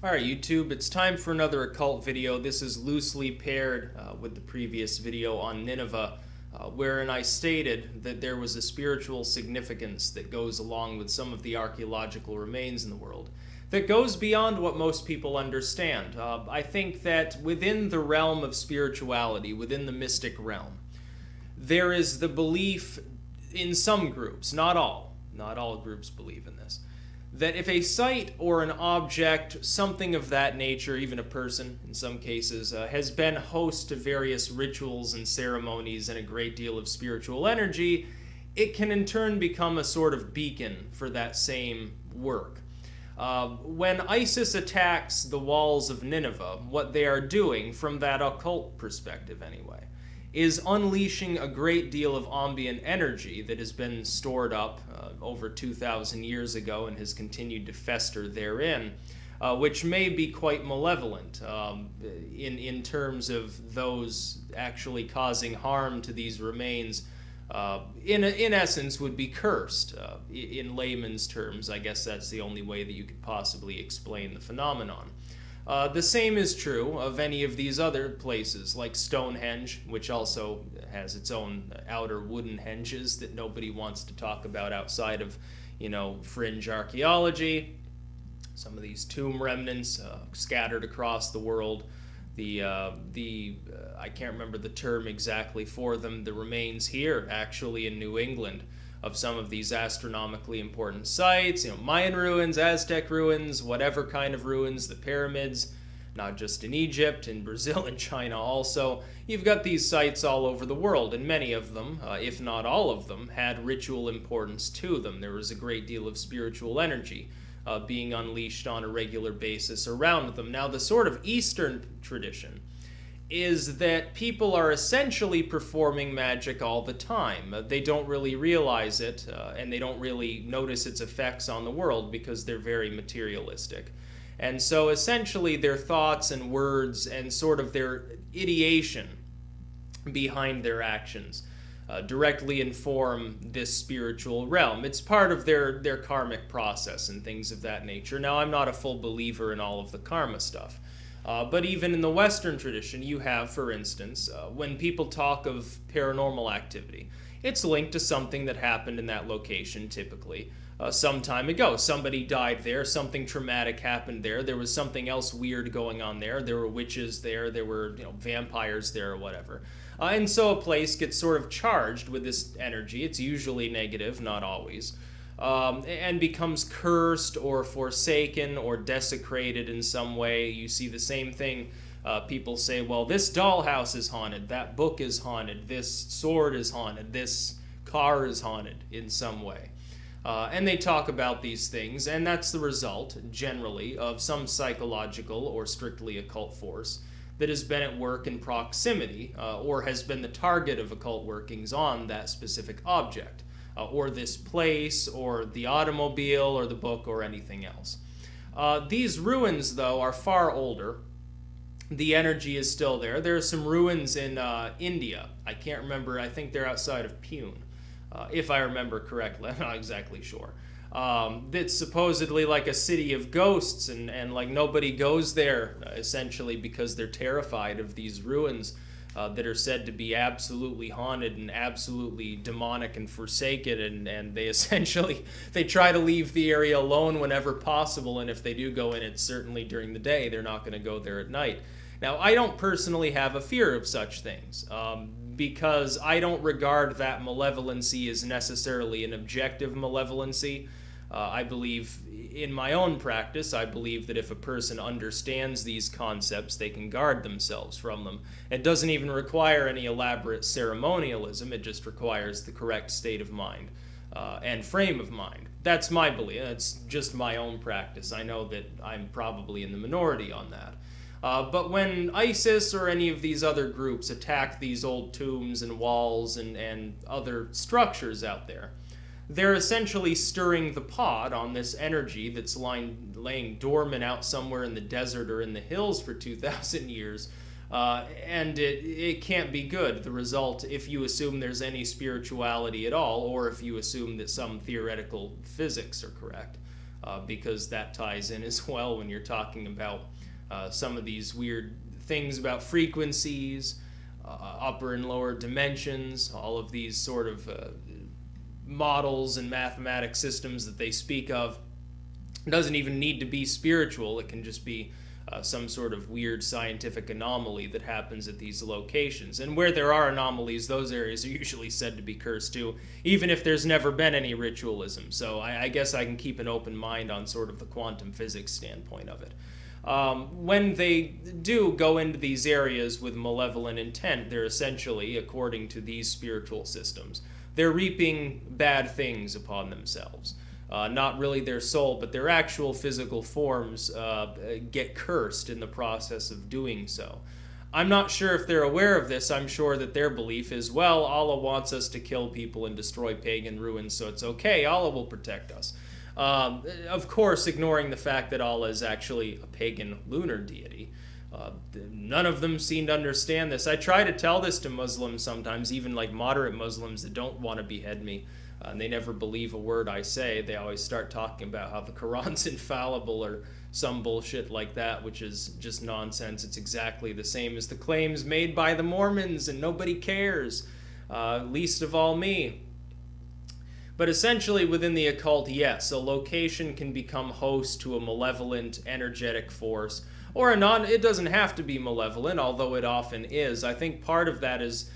Alright YouTube, it's time for another occult video. This is loosely paired with the previous video on Nineveh, wherein I stated that there was a spiritual significance that goes along with some of the archaeological remains in the world that goes beyond what most people understand. I think that within the realm of spirituality, within the mystic realm, there is the belief in some groups, not all groups believe in this, that if a site or an object, something of that nature, even a person in some cases, has been host to various rituals and ceremonies and a great deal of spiritual energy, it can in turn become a sort of beacon for that same work. When ISIS attacks the walls of Nineveh, what they are doing, from that occult perspective anyway, is unleashing a great deal of ambient energy that has been stored up over 2,000 years ago and has continued to fester therein, which may be quite malevolent in terms of those actually causing harm to these remains. In essence, would be cursed. In layman's terms, I guess that's the only way that you could possibly explain the phenomenon. The same is true of any of these other places, like Stonehenge, which also has its own outer wooden henges that nobody wants to talk about outside of, fringe archaeology. Some of these tomb remnants scattered across the world. I can't remember the term exactly for them. The remains here, actually in New England, of some of these astronomically important sites, Mayan ruins, Aztec ruins, whatever kind of ruins, the pyramids, not just in Egypt, in Brazil and China also. You've got these sites all over the world, and many of them, if not all of them, had ritual importance to them. There was a great deal of spiritual energy being unleashed on a regular basis around them. Now, the sort of Eastern tradition is that people are essentially performing magic all the time. They don't really realize it, and they don't really notice its effects on the world because they're very materialistic. And so essentially their thoughts and words and sort of their ideation behind their actions directly inform this spiritual realm. It's part of their karmic process and things of that nature. Now, I'm not a full believer in all of the karma stuff. But even in the Western tradition, you have, for instance, when people talk of paranormal activity, it's linked to something that happened in that location, typically, some time ago. Somebody died there, something traumatic happened there, there was something else weird going on there were witches there were vampires there or whatever. And so a place gets sort of charged with this energy. It's usually negative, not always. And becomes cursed or forsaken or desecrated in some way. You see the same thing. People say, well, this dollhouse is haunted, that book is haunted, this sword is haunted, this car is haunted in some way. And they talk about these things, and that's the result, generally, of some psychological or strictly occult force that has been at work in proximity, or has been the target of occult workings on that specific object. Or this place, or the automobile, or the book, or anything else. These ruins, though, are far older. The energy is still there. There are some ruins in India. I can't remember. I think they're outside of Pune, if I remember correctly. I'm not exactly sure. It's supposedly like a city of ghosts, and like nobody goes there, essentially, because they're terrified of these ruins. That are said to be absolutely haunted and absolutely demonic and forsaken, and they essentially, they try to leave the area alone whenever possible, and if they do go in, it's certainly during the day. They're not going to go there at night. Now, I don't personally have a fear of such things, because I don't regard that malevolency as necessarily an objective malevolency. I believe, in my own practice, I believe that if a person understands these concepts, they can guard themselves from them. It doesn't even require any elaborate ceremonialism. It just requires the correct state of mind and frame of mind. That's my belief. That's just my own practice. I know that I'm probably in the minority on that. But when ISIS or any of these other groups attack these old tombs and walls and other structures out there, they're essentially stirring the pot on this energy that's laying dormant out somewhere in the desert or in the hills for 2,000 years. And it can't be good. The result, if you assume there's any spirituality at all, or if you assume that some theoretical physics are correct, because that ties in as well when you're talking about some of these weird things about frequencies, upper and lower dimensions, all of these sort of models and mathematic systems that they speak of. It doesn't even need to be spiritual. It can just be some sort of weird scientific anomaly that happens at these locations. And where there are anomalies, those areas are usually said to be cursed too, even if there's never been any ritualism. So I guess I can keep an open mind on sort of the quantum physics standpoint of it. When they do go into these areas with malevolent intent, they're essentially, according to these spiritual systems, they're reaping bad things upon themselves. Not really their soul, but their actual physical forms get cursed in the process of doing so. I'm not sure if they're aware of this. I'm sure that their belief is, well, Allah wants us to kill people and destroy pagan ruins, so it's okay. Allah will protect us. Of course, ignoring the fact that Allah is actually a pagan lunar deity. None of them seem to understand this. I try to tell this to Muslims sometimes, even like moderate Muslims that don't want to behead me. And they never believe a word I say. They always start talking about how the Quran's infallible or some bullshit like that, which is just nonsense. It's exactly the same as the claims made by the Mormons, and nobody cares, least of all me. But essentially within the occult, yes, a location can become host to a malevolent, energetic force, or it doesn't have to be malevolent, although it often is. I think part of that is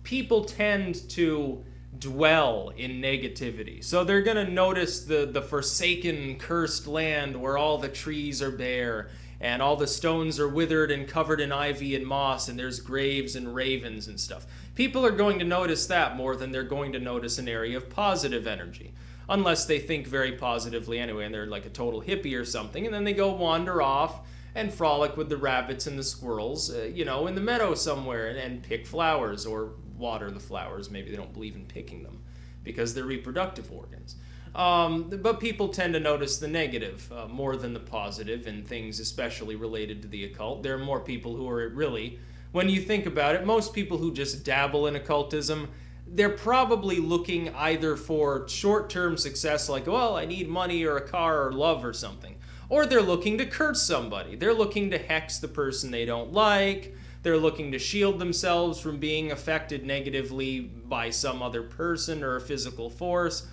people tend to dwell in negativity. So they're going to notice the forsaken, cursed land where all the trees are bare and all the stones are withered and covered in ivy and moss, and there's graves and ravens and stuff. People are going to notice that more than they're going to notice an area of positive energy, unless they think very positively anyway and they're like a total hippie or something, and then they go wander off and frolic with the rabbits and the squirrels, in the meadow somewhere, and pick flowers or water the flowers. Maybe they don't believe in picking them because they're reproductive organs. But people tend to notice the negative more than the positive in things especially related to the occult. There are more people who are really, when you think about it, most people who just dabble in occultism, they're probably looking either for short-term success, like, well, I need money or a car or love or something, or they're looking to curse somebody. They're looking to hex the person they don't like. They're looking to shield themselves from being affected negatively by some other person or a physical force.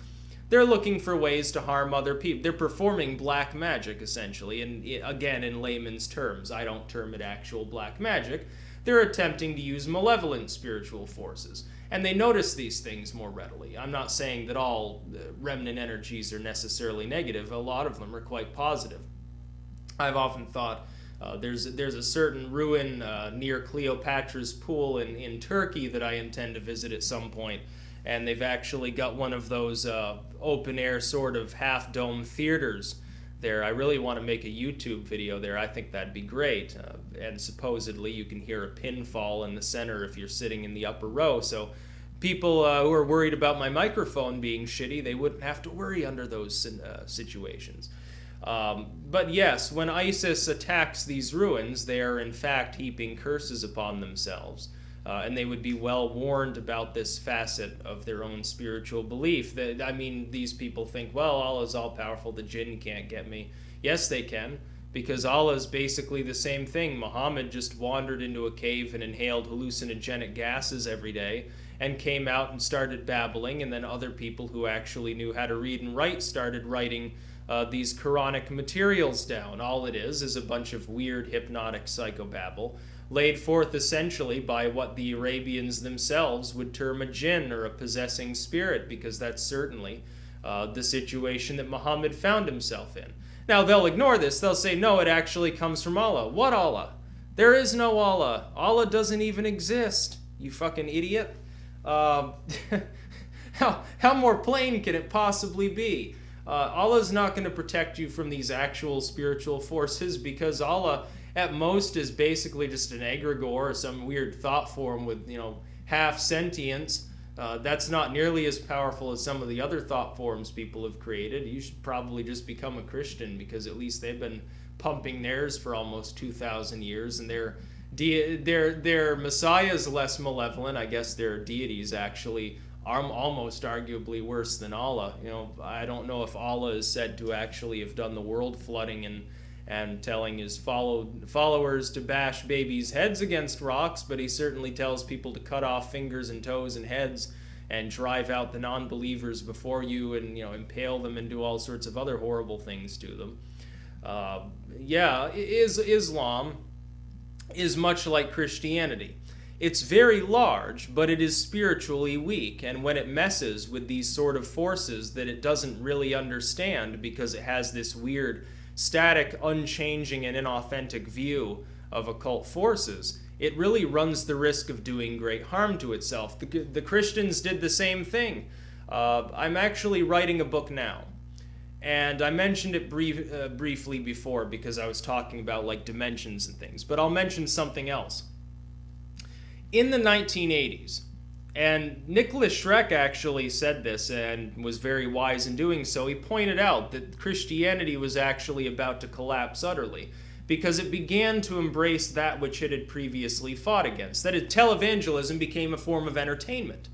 They're looking for ways to harm other people. They're performing black magic, essentially. And again, in layman's terms, I don't term it actual black magic. They're attempting to use malevolent spiritual forces. And they notice these things more readily. I'm not saying that all remnant energies are necessarily negative. A lot of them are quite positive. I've often thought there's a certain ruin near Cleopatra's Pool in Turkey that I intend to visit at some point, and they've actually got one of those open-air sort of half-dome theaters there. I really want to make a YouTube video there. I think that'd be great, and supposedly you can hear a pin fall in the center if you're sitting in the upper row, so people who are worried about my microphone being shitty, they wouldn't have to worry under those situations. But yes, when ISIS attacks these ruins, they are in fact heaping curses upon themselves. And they would be well warned about this facet of their own spiritual belief. These people think, well, Allah's all-powerful, the jinn can't get me. Yes, they can, because Allah's basically the same thing. Muhammad just wandered into a cave and inhaled hallucinogenic gases every day and came out and started babbling, and then other people who actually knew how to read and write started writing these Quranic materials down. All it is a bunch of weird hypnotic psychobabble laid forth essentially by what the Arabians themselves would term a jinn or a possessing spirit, because that's certainly the situation that Muhammad found himself in. Now, they'll ignore this. They'll say, no, it actually comes from Allah. What Allah? There is no Allah. Allah doesn't even exist, you fucking idiot. How more plain can it possibly be? Allah's not going to protect you from these actual spiritual forces, because Allah at most is basically just an egregore or some weird thought form with, half sentience. That's not nearly as powerful as some of the other thought forms people have created. You should probably just become a Christian, because at least they've been pumping theirs for almost 2,000 years, and their Messiah's less malevolent. I guess their deities actually almost arguably worse than Allah. You know, I don't know if Allah is said to actually have done the world flooding and telling his followers to bash babies' heads against rocks, but he certainly tells people to cut off fingers and toes and heads and drive out the non-believers before you, and, you know, impale them and do all sorts of other horrible things to them. Islam is much like Christianity. It's very large, but it is spiritually weak, and when it messes with these sort of forces that it doesn't really understand because it has this weird, static, unchanging, and inauthentic view of occult forces, it really runs the risk of doing great harm to itself. The Christians did the same thing. I'm actually writing a book now, and I mentioned it briefly before because I was talking about like dimensions and things, but I'll mention something else. In the 1980s, and Nicholas Schreck actually said this and was very wise in doing so, he pointed out that Christianity was actually about to collapse utterly because it began to embrace that which it had previously fought against. That is, televangelism became a form of entertainment.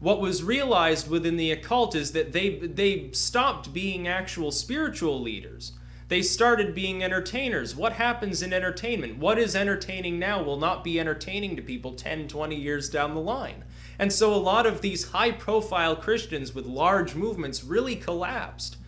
What was realized within the occult is that they stopped being actual spiritual leaders. They started being entertainers. What happens in entertainment? What is entertaining now will not be entertaining to people 10, 20 years down the line. And so a lot of these high-profile Christians with large movements really collapsed.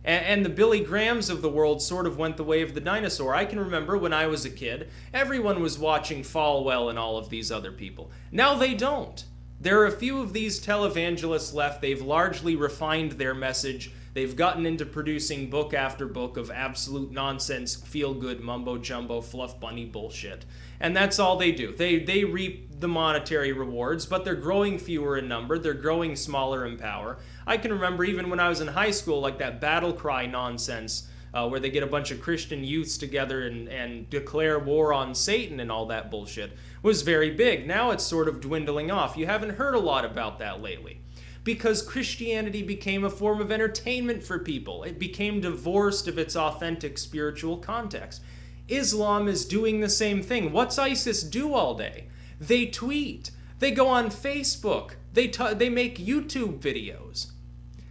And the Billy Grahams of the world sort of went the way of the dinosaur. I can remember when I was a kid, everyone was watching Falwell and all of these other people. Now they don't. There are a few of these televangelists left. They've largely refined their message. They've gotten into producing book after book of absolute nonsense, feel-good, mumbo-jumbo, fluff bunny bullshit. And that's all they do. They reap the monetary rewards, but they're growing fewer in number. They're growing smaller in power. I can remember even when I was in high school, like that battle cry nonsense, where they get a bunch of Christian youths together and declare war on Satan and all that bullshit, was very big. Now it's sort of dwindling off. You haven't heard a lot about that lately. Because Christianity became a form of entertainment for people. It became divorced of its authentic spiritual context. Islam is doing the same thing. What's ISIS do all day? They tweet. They go on Facebook. They make YouTube videos.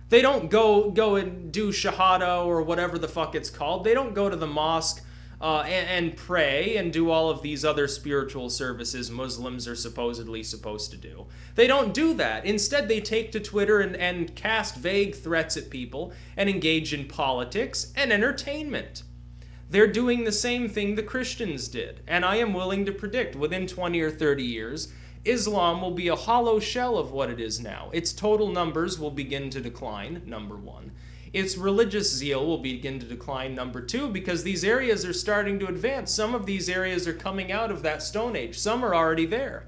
They don't go and do shahada or whatever the fuck it's called. They don't go to the mosque and pray and do all of these other spiritual services Muslims are supposedly supposed to do. They don't do that. Instead, they take to Twitter and cast vague threats at people and engage in politics and entertainment. They're doing the same thing the Christians did, and I am willing to predict within 20 or 30 years, Islam will be a hollow shell of what it is now. Its total numbers will begin to decline, number one. Its religious zeal will begin to decline, number two, because these areas are starting to advance. Some of these areas are coming out of that Stone Age. Some are already there.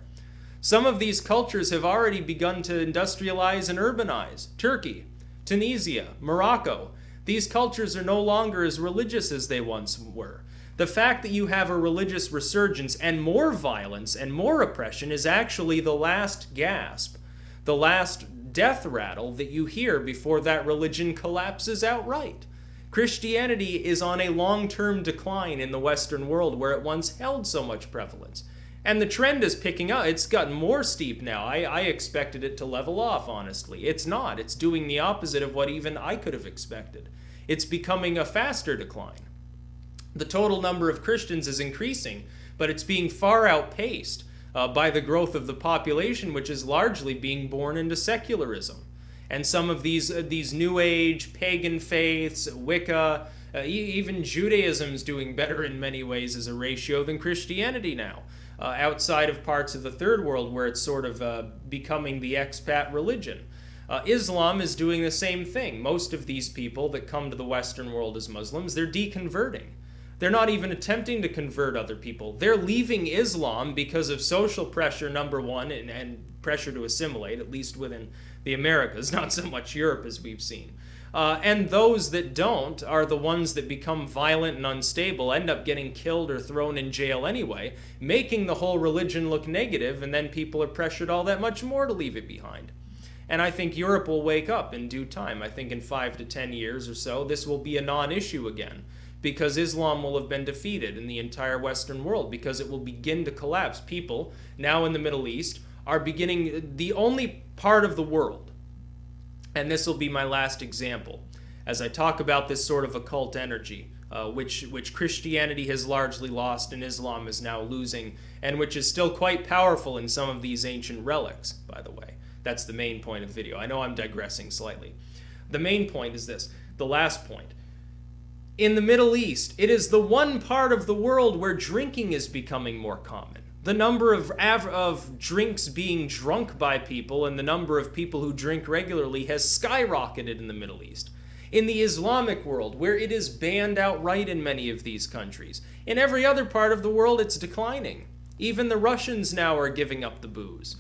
Some of these cultures have already begun to industrialize and urbanize. Turkey, Tunisia, Morocco. These cultures are no longer as religious as they once were. The fact that you have a religious resurgence and more violence and more oppression is actually the last gasp, the last death rattle that you hear before that religion collapses outright. Christianity is on a long-term decline in the Western world where it once held so much prevalence. And the trend is picking up. It's gotten more steep now. I expected it to level off, honestly. It's not. It's doing the opposite of what even I could have expected. It's becoming a faster decline. The total number of Christians is increasing, but it's being far outpaced by the growth of the population, which is largely being born into secularism. And some of these New Age, pagan faiths, Wicca, even Judaism is doing better in many ways as a ratio than Christianity now, outside of parts of the Third World where it's sort of becoming the expat religion. Islam is doing the same thing. Most of these people that come to the Western world as Muslims, they're deconverting. They're not even attempting to convert other people. They're leaving Islam because of social pressure, number one, and pressure to assimilate, at least within the Americas, not so much Europe as we've seen. And those that don't are the ones that become violent and unstable, end up getting killed or thrown in jail anyway, making the whole religion look negative, and then people are pressured all that much more to leave it behind. And I think Europe will wake up in due time. I think in 5 to 10 years or so, this will be a non-issue again, because Islam will have been defeated in the entire Western world, because it will begin to collapse. People, now in the Middle East, are beginning, the only part of the world. And this will be my last example as I talk about this sort of occult energy, which Christianity has largely lost and Islam is now losing, and which is still quite powerful in some of these ancient relics, by the way. That's the main point of the video. I know I'm digressing slightly. The main point is this, the last point. In the Middle East, it is the one part of the world where drinking is becoming more common. The number of drinks being drunk by people and the number of people who drink regularly has skyrocketed in the Middle East. In the Islamic world, where it is banned outright in many of these countries. In every other part of the world, it's declining. Even the Russians now are giving up the booze.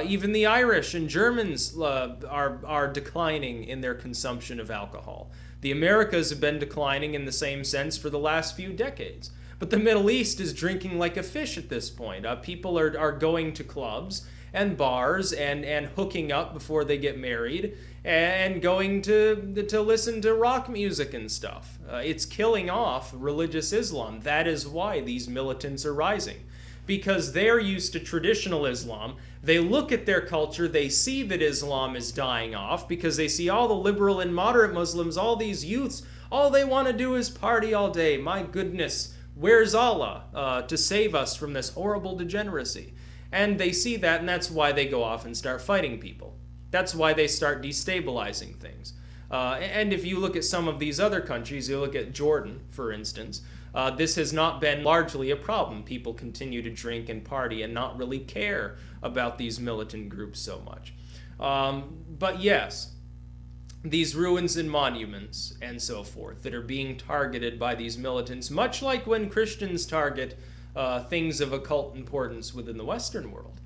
Even the Irish and Germans are declining in their consumption of alcohol. The Americas have been declining in the same sense for the last few decades. But the Middle East is drinking like a fish at this point. People are going to clubs and bars and hooking up before they get married and going to listen to rock music and stuff. It's killing off religious Islam. That is why these militants are rising. Because they're used to traditional Islam. They look at their culture, they see that Islam is dying off because they see all the liberal and moderate Muslims, all these youths, all they want to do is party all day. My goodness, where's Allah to save us from this horrible degeneracy? And they see that, and that's why they go off and start fighting people. That's why they start destabilizing things. And if you look at some of these other countries, you look at Jordan, for instance, this has not been largely a problem. People continue to drink and party and not really care about these militant groups so much. But yes, these ruins and monuments and so forth that are being targeted by these militants, much like when Christians target things of occult importance within the Western world,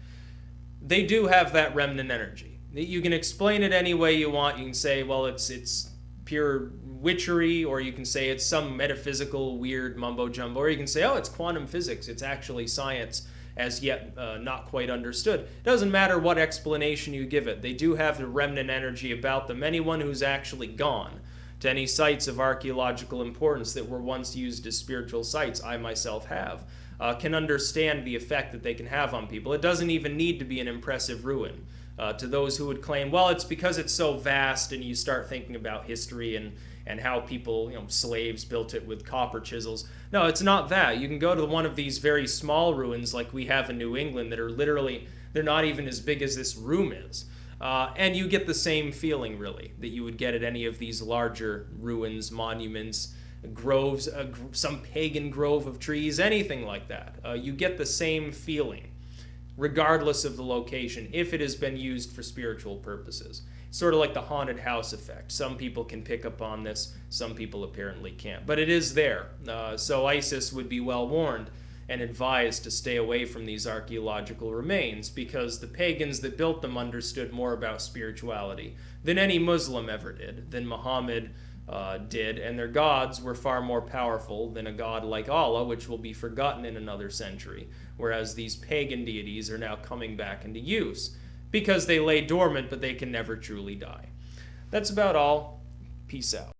they do have that remnant energy. You can explain it any way you want. You can say, well, it's pure witchery, or you can say it's some metaphysical weird mumbo jumbo, or you can say, oh, it's quantum physics. It's actually science as yet not quite understood. It doesn't matter what explanation you give it. They do have the remnant energy about them. Anyone who's actually gone to any sites of archaeological importance that were once used as spiritual sites, I myself have, can understand the effect that they can have on people. It doesn't even need to be an impressive ruin. To those who would claim, well, it's because it's so vast, and you start thinking about history and how people, slaves built it with copper chisels. No, it's not that. You can go to one of these very small ruins like we have in New England that are literally, they're not even as big as this room is. And you get the same feeling, really, that you would get at any of these larger ruins, monuments, groves, some pagan grove of trees, anything like that. You get the same feeling, regardless of the location, if it has been used for spiritual purposes. Sort of like the haunted house effect. Some people can pick up on this, some people apparently can't. But it is there. So ISIS would be well warned and advised to stay away from these archaeological remains, because the pagans that built them understood more about spirituality than any Muslim ever did, than Muhammad did, and their gods were far more powerful than a god like Allah, which will be forgotten in another century, whereas these pagan deities are now coming back into use because they lay dormant, but they can never truly die. That's about all. Peace out.